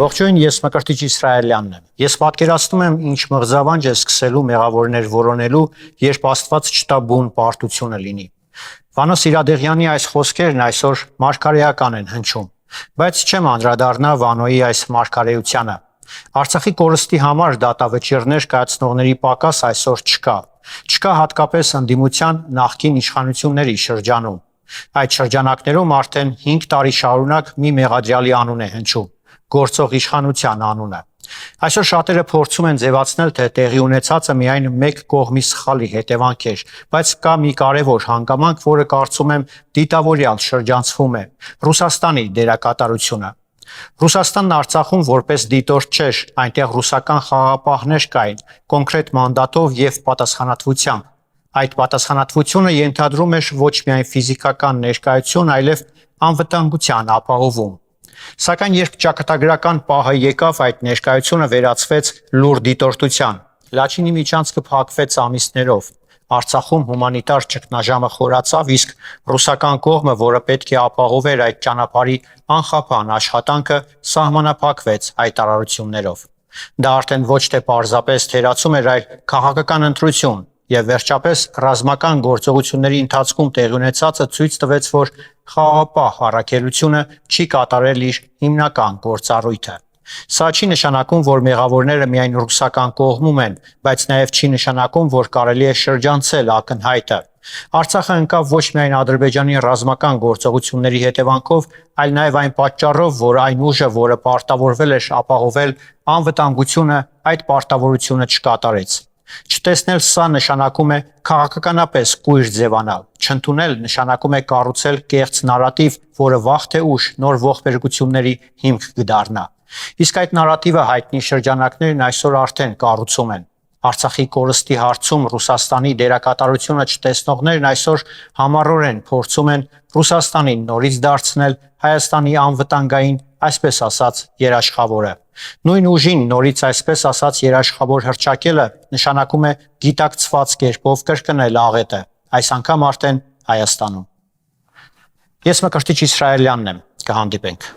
Ողջույն, ես Մկրտիչ Իսրայելյանն եմ։ Ես պատկերացնում եմ, ինչ մղձավանջ է սկսելու մեղավորներ որոնելու, երբ Աստված չտա բուն պարտությունը լինի։ Վանո Սիրադեղյանի այս խոսքերն այսօր մարգարեական են հնչում, բայց չեմ անդրադառնա Վանոյի այս մարգարեությանը։ Արցախի կորստի համար դատավճիռներ կայացնողների պակաս այսօր չկա։ Չկա հատկապես ընդդիմության նախկին իշխանությունների շրջանում։ Այդ շրջանակներում արդեն 5 տարի շարունակ մի մեղադրյալի անուն է հնչում՝ գործող իշխանության անունը։ Այսօր շատերը փորձում են ձևացնել, թե տեղի ունեցածը միայն մեկ կողմի սխալի հետևանք էր, բայց կա մի կարևոր հանգամանք, որը կարծում եմ դիտավորյալ շրջանցվում է՝ Ռուսաստանի դերակատարությունը։ Ռուսաստանն Արցախում որպես դիտորդ չէր, այնտեղ ռուսական խաղաղապահներ կային, կոնկրետ մանդատով եւ պատասխանատվությամբ։ Այդ պատասխանատվությունը ենթադրում էր ոչ միայն ֆիզիկական ներկայություն, այլև անվտանգության ապահովում։ Սակայն երբ ճակատագրական պահը եկավ, այդ ներկայությունը վերածվեց լուր դիտորդության։ Լաչինի միջանցքը փակվեց ամիսներով։ Արցախում հումանիտար ճգնաժամը խորացավ, իսկ ռուսական կողմը, որը պետք է ապահովեր այդ ճանապարհի անխափան աշխատանքը, սահմանափակվեց հայտարարություններով։ Դա արդեն ոչ թե պարզապես թերացում էր, այլ քաղաքական ընտրություն, եւ վերջապես ռազմական գործողությունների ընթացքում տեղի ունեցածը ցույց տվեց, որ խաղաղապահ առաքելությունը չի կատարել իր հիմնական գործառույթը։ Սա չի նշանակում, որ մեղավորները միայն ռուսական կողմում են, բայց նաև չի նշանակում, որ կարելի է շրջանցել ակնհայտը։ Արցախը ընկավ ոչ միայն Ադրբեջանի ռազմական գործողությունների հետևանքով, այլ նաև այն պատճառով, որ այն ուժը, որը պարտավորվել էր ապահովել անվտանգությունը, այդ պարտավորությունը չկատարեց։ Չտեսնել սա նշանակում է քաղաքականապես կույր ձևանալ, չընդունել նշանակում է կառուցել կեղծ նարատիվ, որը վաղ թե ուշ նոր ողբերգությունների հիմք կդառնա։ Իսկ այդ նարատիվը հայտնի շրջանակներն այսօր արդեն կառուցում են։ Արցախի կորստի հարցում Ռուսաստանի դերակատարությունը չտեսնողներն այսօր համառորեն փորձում են Ռուսաստանին նորից դարձնել Հայաստանի անվտանգային, այսպես ասած, երաշխավորը։ Նույն ուժին նորից այսպես ասած երաշխավոր հռչակելը նշանակում է գիտակցված կերպով կրկնել աղետը, այս անգամ արդեն Հայաստանում։ Ես Մկրտիչ Իսրայելյանն եմ, կհանդիպենք։